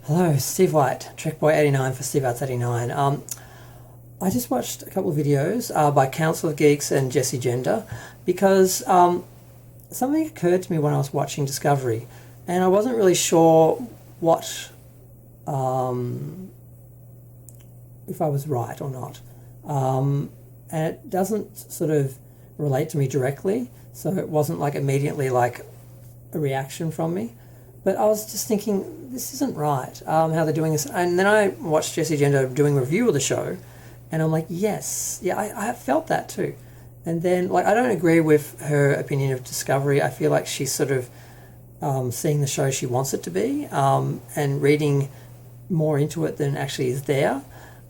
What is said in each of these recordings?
Hello, Steve White, TrekBoy89 for SteveOuts89. I just watched a couple of videos by Council of Geeks and Jessie Gender because something occurred to me when I was watching Discovery, and I wasn't really sure what if I was right or not. And it doesn't sort of relate to me directly, so it wasn't like immediately like a reaction from me. But I was just thinking, this isn't right, how they're doing this. And then I watched Jessie Gender doing a review of the show, and I'm like, yes, yeah, I have felt that too. And then, like, I don't agree with her opinion of Discovery. I feel like she's sort of seeing the show she wants it to be, and reading more into it than actually is there.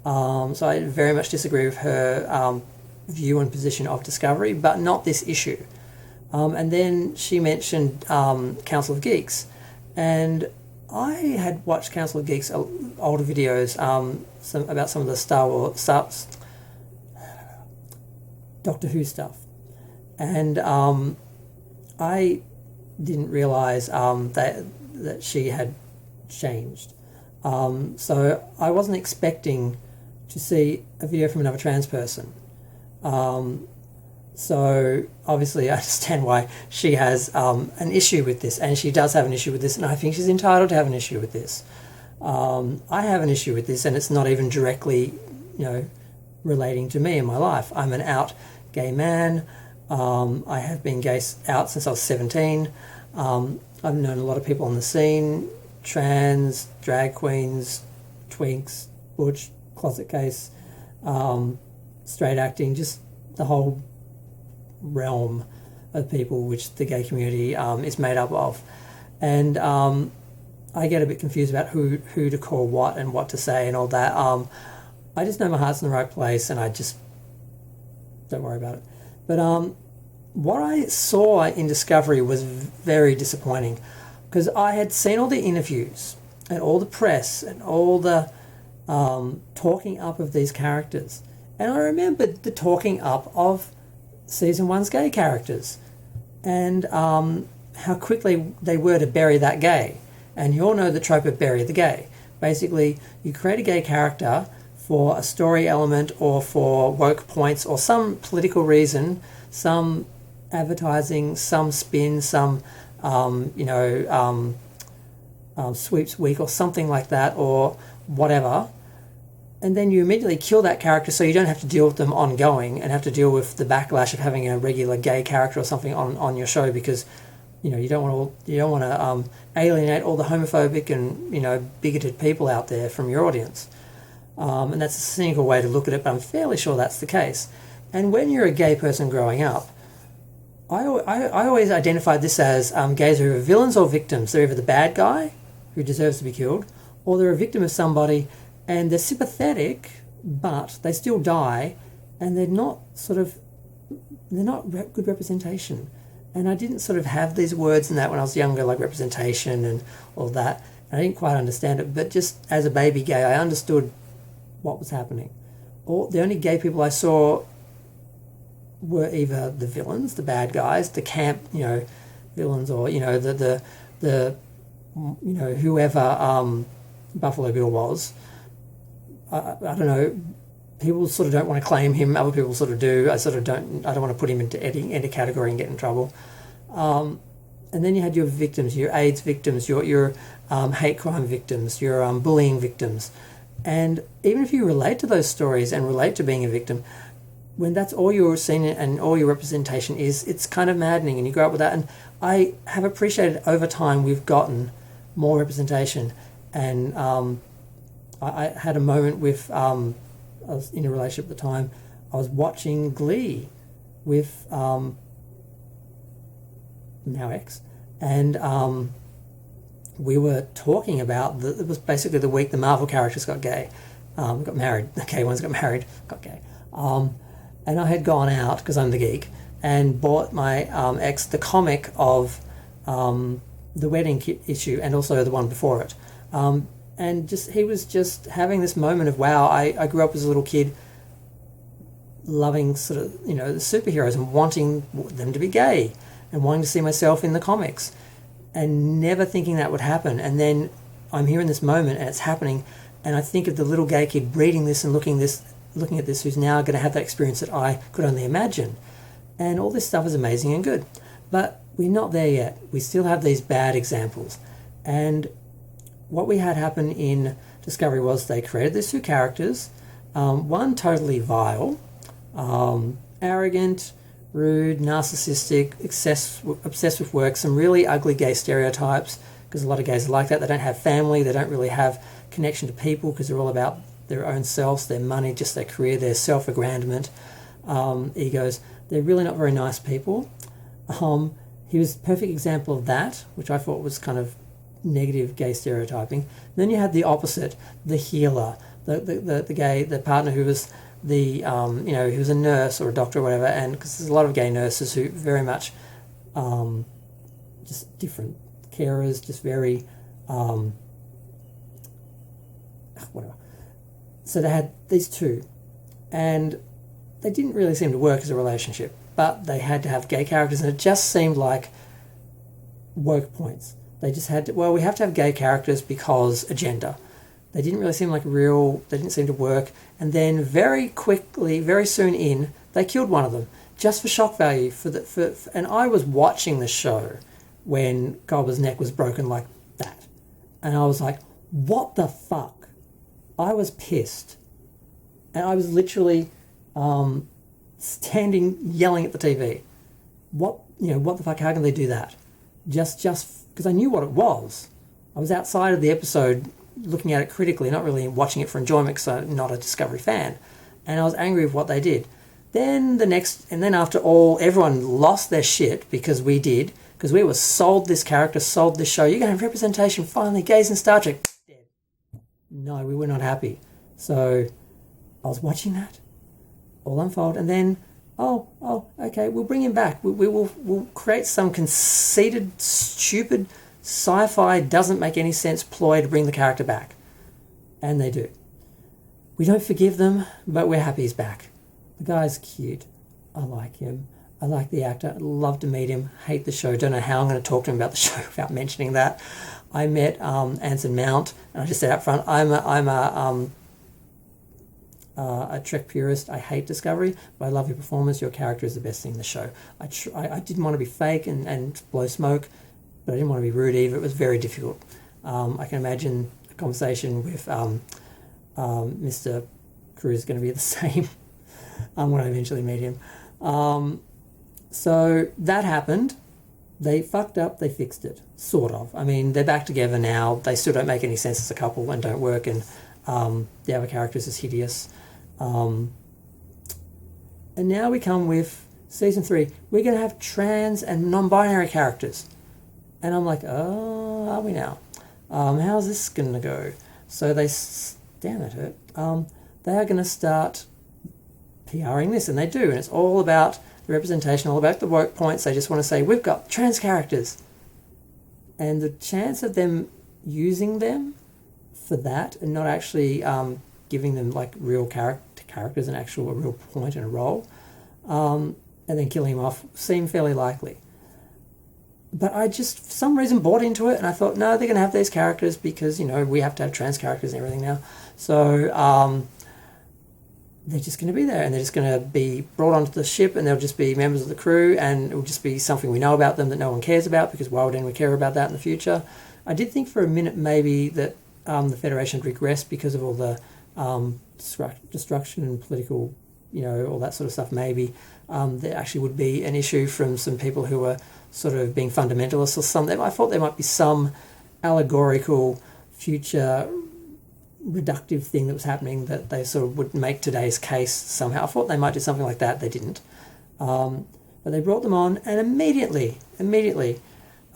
So I very much disagree with her view and position of Discovery, but not this issue. And then she mentioned Council of Geeks. And I had watched Council of Geeks older videos about some of the Star Wars, Doctor Who stuff, and I didn't realise that she had changed. So I wasn't expecting to see a video from another trans person. So obviously I understand why she has an issue with this, and she does have an issue with this, and I think she's entitled to have an issue with this. I have an issue with this, and it's not even directly, relating to me in my life. I'm an out gay man. I have been out since I was 17. I've known a lot of people on the scene, trans, drag queens, twinks, butch, closet case, straight acting, just the whole realm of people which the gay community is made up of. And I get a bit confused about who to call what and what to say and all that. I just know my heart's in the right place, and I just don't worry about it. But what I saw in Discovery was very disappointing, because I had seen all the interviews and all the press and all the talking up of these characters, and I remembered the talking up of season one's gay characters, and how quickly they were to bury that gay. And you all know the trope of bury the gay. Basically, you create a gay character for a story element or for woke points or some political reason, some advertising, some spin, some sweeps week or something like that, or whatever. And then you immediately kill that character, so you don't have to deal with them ongoing and have to deal with the backlash of having a regular gay character or something on your show, because you don't want to alienate all the homophobic and bigoted people out there from your audience. And that's a cynical way to look at it, but I'm fairly sure that's the case. And when you're a gay person growing up, I always identified this as gays are either villains or victims. They're either the bad guy who deserves to be killed, or they're a victim of somebody, and they're sympathetic, but they still die, and they're not good representation. And I didn't sort of have these words in that when I was younger, like representation and all that. And I didn't quite understand it, but just as a baby gay, I understood what was happening. The only gay people I saw were either the villains, the bad guys, the camp, villains, or the whoever Buffalo Bill was. I don't know. People sort of don't want to claim him. Other people sort of do. I don't want to put him into any category and get in trouble. And then you had your victims, your AIDS victims, your hate crime victims, your bullying victims. And even if you relate to those stories and relate to being a victim, when that's all you're seeing and all your representation is, it's kind of maddening, and you grow up with that. And I have appreciated over time we've gotten more representation. And I had a moment with, I was in a relationship at the time, I was watching Glee with now ex, and we were talking about, it was basically the week the Marvel characters got gay, got married, the gay ones got married, got gay. And I had gone out, because I'm the geek, and bought my ex the comic of the wedding issue, and also the one before it. And he was just having this moment of, wow, I grew up as a little kid loving sort of, the superheroes and wanting them to be gay and wanting to see myself in the comics and never thinking that would happen. And then I'm here in this moment and it's happening, and I think of the little gay kid reading this and looking at this, who's now going to have that experience that I could only imagine. And all this stuff is amazing and good. But we're not there yet. We still have these bad examples. And what we had happen in Discovery was they created these two characters, one totally vile, arrogant, rude, narcissistic, obsessed with work, some really ugly gay stereotypes, because a lot of gays are like that. They don't have family, they don't really have connection to people because they're all about their own selves, their money, just their career, their self-aggrandiment, egos. They're really not very nice people. He was a perfect example of that, which I thought was kind of negative gay stereotyping. Then you had the opposite, the healer, the partner who was he was a nurse or a doctor or whatever, and because there's a lot of gay nurses who very much just different carers, just very whatever. So they had these two, and they didn't really seem to work as a relationship, but they had to have gay characters, and it just seemed like woke points. They just had to, we have to have gay characters because agenda. They didn't really seem like they didn't seem to work. And then very quickly, very soon in, they killed one of them just for shock value. And I was watching the show when Culber's neck was broken like that. And I was like, what the fuck? I was pissed. And I was literally standing, yelling at the TV. What the fuck, how can they do that? Just because I knew what it was. I was outside of the episode looking at it critically, not really watching it for enjoyment because I'm not a Discovery fan. And I was angry with what they did. Then after all, everyone lost their shit because we were sold this character, sold this show. You're going to have representation, finally, gays in Star Trek. Dead. No, we were not happy. So I was watching that all unfold, and then, okay, we'll bring him back. We'll create some conceited, stupid, sci-fi, doesn't make any sense ploy to bring the character back. And they do. We don't forgive them, but we're happy he's back. The guy's cute. I like him. I like the actor. I'd love to meet him. Hate the show. Don't know how I'm going to talk to him about the show without mentioning that. I met Anson Mount, and I just said up front, I'm a Trek purist. I hate Discovery, but I love your performance. Your character is the best thing in the show. I didn't want to be fake and blow smoke, but I didn't want to be rude either. It was very difficult. I can imagine a conversation with Mr. Cruz is going to be the same when I eventually meet him. So that happened. They fucked up, they fixed it, sort of. I mean, they're back together now. They still don't make any sense as a couple and don't work, and the other characters is hideous. And now we come with season 3. We're going to have trans and non-binary characters. And I'm like, oh, are we now? How's this going to go? So damn it hurt. They are going to start PRing this, and they do. And it's all about the representation, all about the woke points. They just want to say, we've got trans characters. And the chance of them using them for that and not actually giving them like real characters, a real point and a role, and then killing him off seemed fairly likely. But I just, for some reason, bought into it, and I thought, no, they're going to have these characters because, we have to have trans characters and everything now. So they're just going to be there, and they're just going to be brought onto the ship, and they'll just be members of the crew, and it will just be something we know about them that no one cares about, because why would anyone care about that in the future? I did think for a minute maybe that the Federation had regressed because of all the destruction and political, all that sort of stuff. Maybe there actually would be an issue from some people who were sort of being fundamentalists or something. I thought there might be some allegorical future reductive thing that was happening that they sort of would make today's case somehow. I thought they might do something like that. They didn't. But they brought them on, and immediately,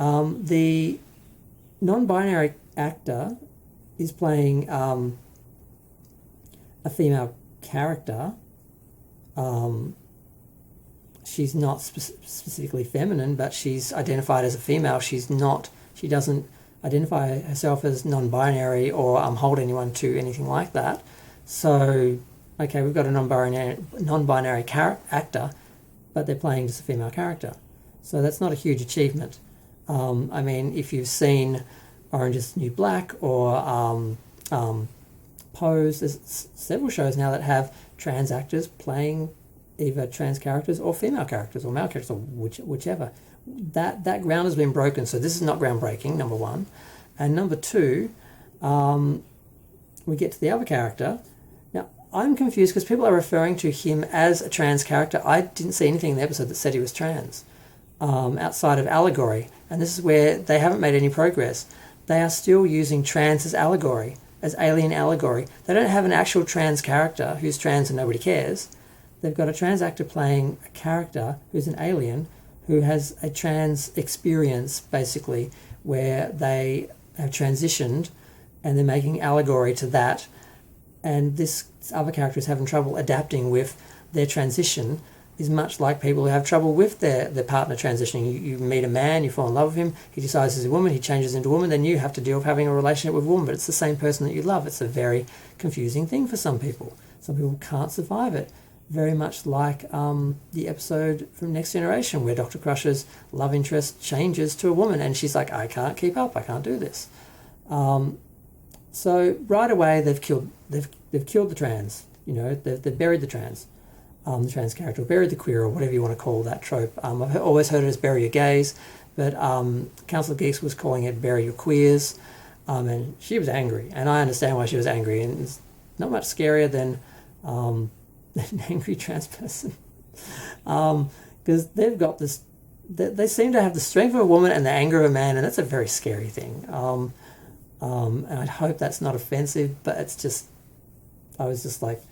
the non-binary actor is playing a female character. She's not specifically feminine, but she's identified as a female. She doesn't identify herself as non-binary or hold anyone to anything like that. So, okay, we've got a non-binary actor, but they're playing just a female character. So that's not a huge achievement. I mean, if you've seen Orange is the New Black or Pose. There's several shows now that have trans actors playing either trans characters or female characters or male characters or whichever. That ground has been broken, so this is not groundbreaking, number one. And number two, we get to the other character. Now, I'm confused because people are referring to him as a trans character. I didn't see anything in the episode that said he was trans, outside of allegory. And this is where they haven't made any progress. They are still using trans as allegory, as alien allegory. They don't have an actual trans character who's trans and nobody cares. They've got a trans actor playing a character who's an alien who has a trans experience, basically, where they have transitioned and they're making allegory to that. And this other character is having trouble adapting with their transition, is much like people who have trouble with their partner transitioning. You meet a man, you fall in love with him, he decides he's a woman, he changes into a woman, then you have to deal with having a relationship with a woman, but it's the same person that you love. It's a very confusing thing for some people. Some people can't survive it. Very much like the episode from Next Generation where Dr. Crusher's love interest changes to a woman and she's like, I can't keep up, I can't do this. So right away they've killed the trans, they've buried the trans character, or buried the queer, or whatever you want to call that trope. I've always heard it as bury your gays, but Council of Geeks was calling it bury your queers, and she was angry, and I understand why she was angry, and it's not much scarier than an angry trans person, because they've got this, they seem to have the strength of a woman and the anger of a man, and that's a very scary thing. And I'd hope that's not offensive, but it's just, I was just like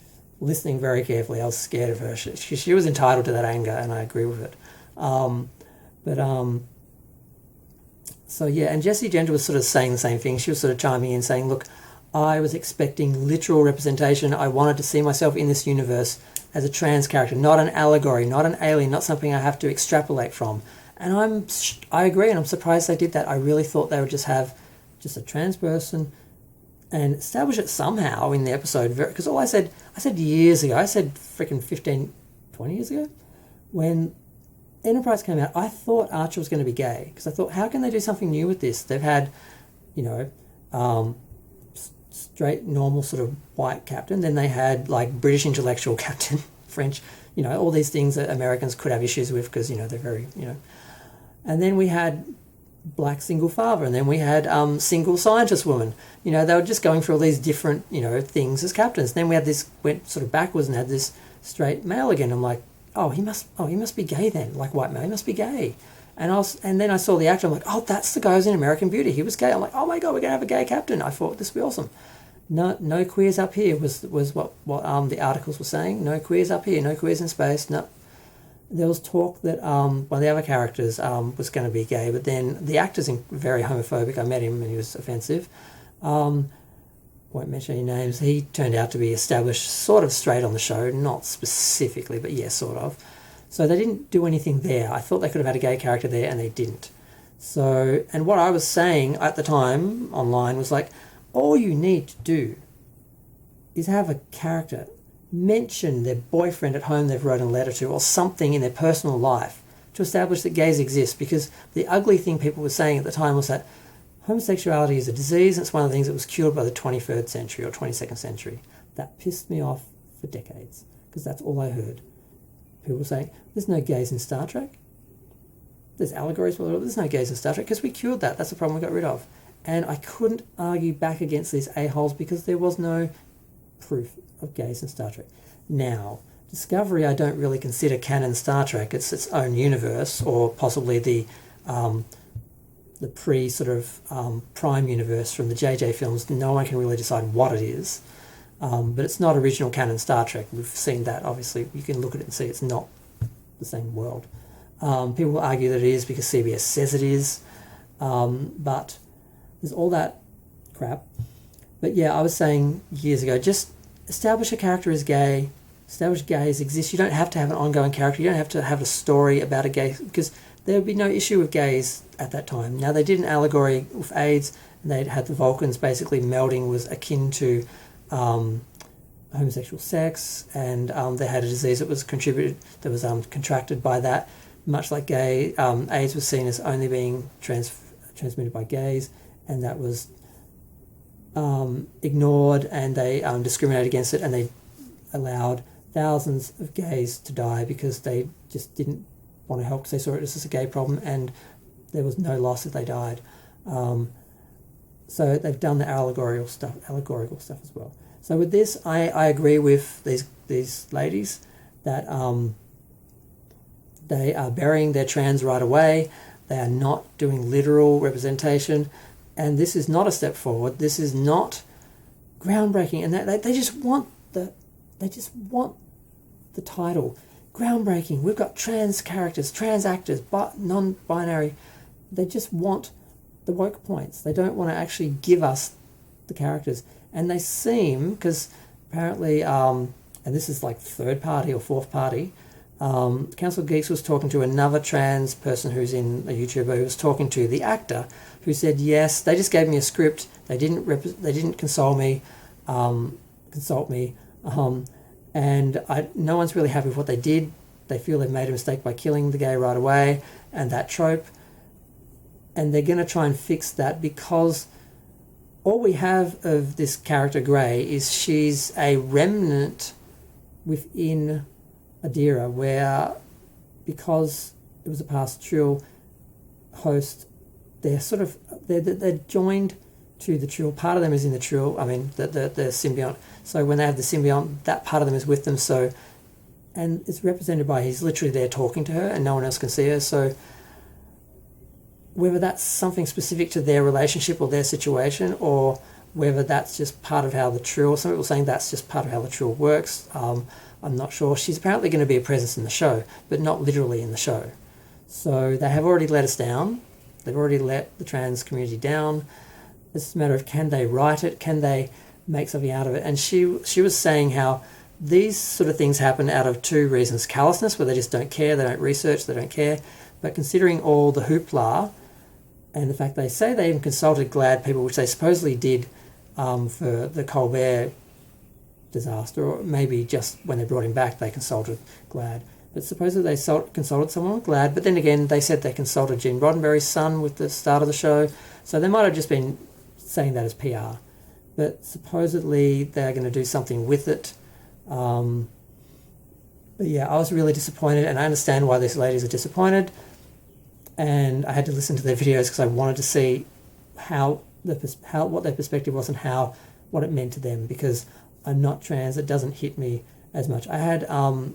listening very carefully. I was scared of her. She was entitled to that anger, and I agree with it. So yeah, and Jessie Gender was sort of saying the same thing. She was sort of chiming in saying, look, I was expecting literal representation. I wanted to see myself in this universe as a trans character, not an allegory, not an alien, not something I have to extrapolate from. And I agree, and I'm surprised they did that. I really thought they would just have just a trans person and establish it somehow in the episode. Because all I said years ago, I said freaking 15, 20 years ago, when Enterprise came out, I thought Archer was going to be gay. Because I thought, how can they do something new with this? They've had, straight, normal sort of white captain. Then they had like British intellectual captain, French, all these things that Americans could have issues with because, they're very, And then we had black single father, and then we had single scientist woman. They were just going through all these different, things as captains. Then we had this, went sort of backwards and had this straight male again. I'm like, he must be gay then, like white male, he must be gay. And then I saw the actor, I'm like, oh, that's the guy who's in American Beauty. He was gay. I'm like, oh my God, we're going to have a gay captain. I thought this would be awesome. No queers up here was what the articles were saying. No queers up here, no queers in space. No. There was talk that one of the other characters was going to be gay, but then the actor's very homophobic. I met him and he was offensive. Won't mention any names. He turned out to be established sort of straight on the show, not specifically, but yeah, sort of. So they didn't do anything there. I thought they could have had a gay character there, and they didn't. So, and what I was saying at the time online was like, all you need to do is have a character mention their boyfriend at home they've wrote a letter to, or something in their personal life to establish that gays exist. Because the ugly thing people were saying at the time was that homosexuality is a disease, and it's one of the things that was cured by the 23rd century or 22nd century. That pissed me off for decades, because that's all I heard. People were saying, there's no gays in Star Trek. There's allegories, but there's no gays in Star Trek, because we cured that. That's the problem we got rid of. And I couldn't argue back against these a-holes because there was no proof of gays in Star Trek. Now, Discovery I don't really consider canon Star Trek. It's its own universe, or possibly the pre sort of Prime universe from the JJ films. No one can really decide what it is. But it's not original canon Star Trek. We've seen that, obviously. You can look at it and see it's not the same world. People will argue that it is because CBS says it is. But there's all that crap. But yeah, I was saying years ago, just establish a character as gay, establish gays exist. You don't have to have an ongoing character. You don't have to have a story about a gay, because there would be no issue with gays at that time. Now, they did an allegory with AIDS, and they had the Vulcans basically melding was akin to homosexual sex, and they had a disease that was contracted by that, much like AIDS was seen as only being transmitted by gays, and that was ignored, and they discriminated against it, and they allowed thousands of gays to die because they just didn't want to help, because they saw it as a gay problem, and there was no loss if they died. So they've done the allegorical stuff as well. So with this, I agree with these ladies that they are burying their trans right away. They are not doing literal representation, and this is not a step forward. This is not groundbreaking, and they just want the title. Groundbreaking. We've got trans characters, trans actors, but non-binary. They just want the woke points. They don't want to actually give us the characters. And they seem, because apparently, and this is like third party or fourth party, Council of Geeks was talking to another trans person who's in a YouTuber who was talking to the actor, who said, yes, they just gave me a script. They didn't consult me, and no one's really happy with what they did. They feel they've made a mistake by killing the gay right away, and that trope. And they're going to try and fix that, because all we have of this character Grey is she's a remnant within Adira, where, because it was a past Trill host, they're joined to the Trill. Part of them is in the Trill, the symbiont. So when they have the symbiont, that part of them is with them. So, and it's represented by, he's literally there talking to her and no one else can see her. So whether that's something specific to their relationship or their situation, or whether that's just part of how the Trill, some people are saying that's just part of how the Trill works. I'm not sure. She's apparently going to be a presence in the show, but not literally in the show. So they have already let us down. They've already let the trans community down. It's a matter of, can they write it? Can they make something out of it? And she was saying how these sort of things happen out of two reasons. Callousness, where they just don't care, they don't research, they don't care. But considering all the hoopla, and the fact they say they even consulted GLAAD people, which they supposedly did for the Colbert disaster, or maybe just when they brought him back they consulted GLAAD. But supposedly they consulted someone with GLAAD, but then again they said they consulted Gene Roddenberry's son with the start of the show, so they might have just been saying that as PR. But supposedly they're going to do something with it. But yeah, I was really disappointed, and I understand why these ladies are disappointed. And I had to listen to their videos because I wanted to see what their perspective was and what it meant to them, because I'm not trans. It doesn't hit me as much. I had an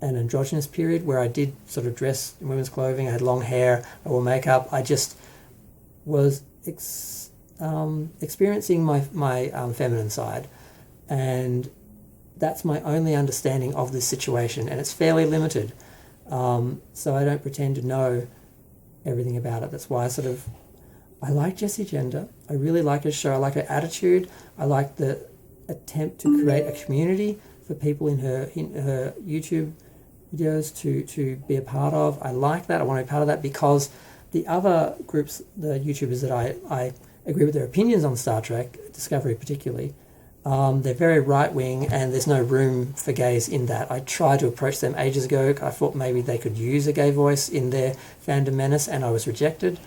androgynous period where I did sort of dress in women's clothing. I had long hair. I wore makeup. I just was experiencing my feminine side, and that's my only understanding of this situation, and it's fairly limited. So I don't pretend to know everything about it. That's why I like Jessie Gender. I really like her show. I like her attitude. I like the attempt to create a community for people in her YouTube videos to be a part of. I like that. I want to be part of that, because the other groups, the YouTubers that I agree with their opinions on Star Trek, Discovery particularly, they're very right-wing, and there's no room for gays in that. I tried to approach them ages ago. I thought maybe they could use a gay voice in their fandom menace, and I was rejected.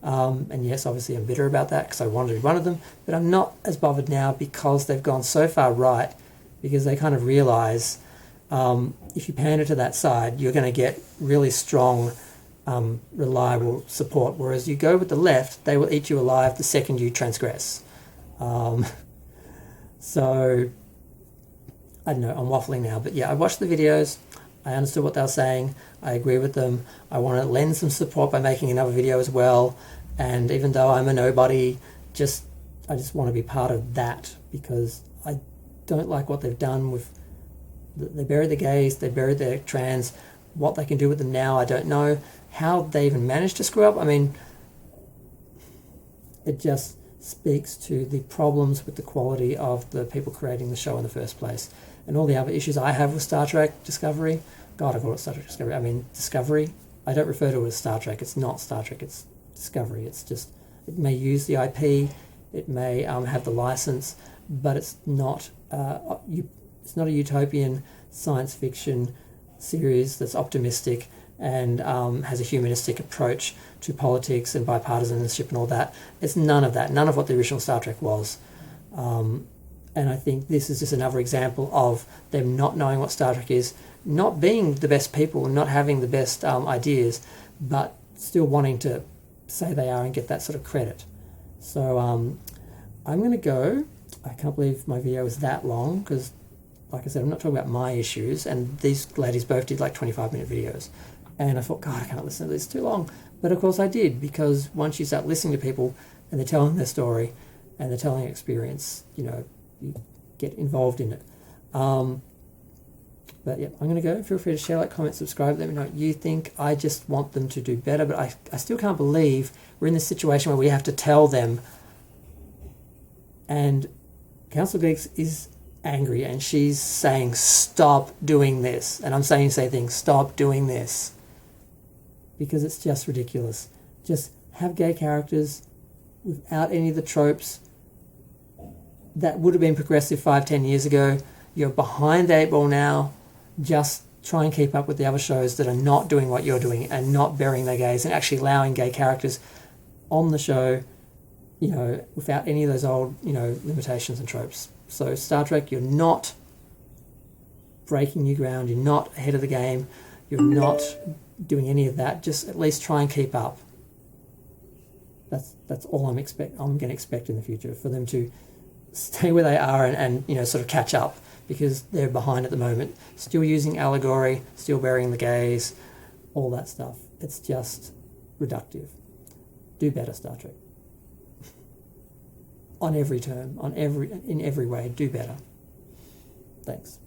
And yes, obviously I'm bitter about that because I wanted to be one of them, but I'm not as bothered now because they've gone so far right, because they kind of realise if you pander to that side, you're going to get really strong, reliable support, whereas you go with the left, they will eat you alive the second you transgress. So, I don't know, I'm waffling now, but yeah, I watched the videos, I understood what they were saying, I agree with them, I want to lend some support by making another video as well, and even though I'm a nobody, I just want to be part of that, because I don't like what they've done with, they buried the gays, they buried the trans. What they can do with them now, I don't know. How they even managed to screw up, I mean, it just speaks to the problems with the quality of the people creating the show in the first place. And all the other issues I have with Star Trek Discovery, God, I call it Star Trek Discovery, I mean Discovery, I don't refer to it as Star Trek, it's not Star Trek, it's Discovery. It's just, it may use the IP, it may have the license, but it's not a utopian science fiction series that's optimistic and has a humanistic approach to politics and bipartisanship and all that. It's none of that, none of what the original Star Trek was. And I think this is just another example of them not knowing what Star Trek is, not being the best people, not having the best ideas, but still wanting to say they are and get that sort of credit. So I'm going to go. I can't believe my video was that long because, like I said, I'm not talking about my issues, and these ladies both did like 25-minute videos. And I thought, God, I can't listen to this too long. But of course I did, because once you start listening to people and they're telling their story and they're telling experience, you get involved in it. But yeah, I'm going to go. Feel free to share, like, comment, subscribe. Let me know what you think. I just want them to do better, but I still can't believe we're in this situation where we have to tell them. And Council Geeks is angry, and she's saying, stop doing this. And I'm saying the same thing, stop doing this. Because it's just ridiculous. Just have gay characters without any of the tropes that would have been progressive 5-10 years ago. You're behind the 8 ball now. Just try and keep up with the other shows that are not doing what you're doing and not burying their gays and actually allowing gay characters on the show, without any of those old, limitations and tropes. So Star Trek, you're not breaking new ground. You're not ahead of the game. You're not doing any of that. Just at least try and keep up. That's all I'm going to expect in the future, for them to stay where they are and sort of catch up, because they're behind at the moment. Still using allegory, still burying the gays, all that stuff. It's just reductive. Do better, Star Trek. On every term, in every way, do better. Thanks.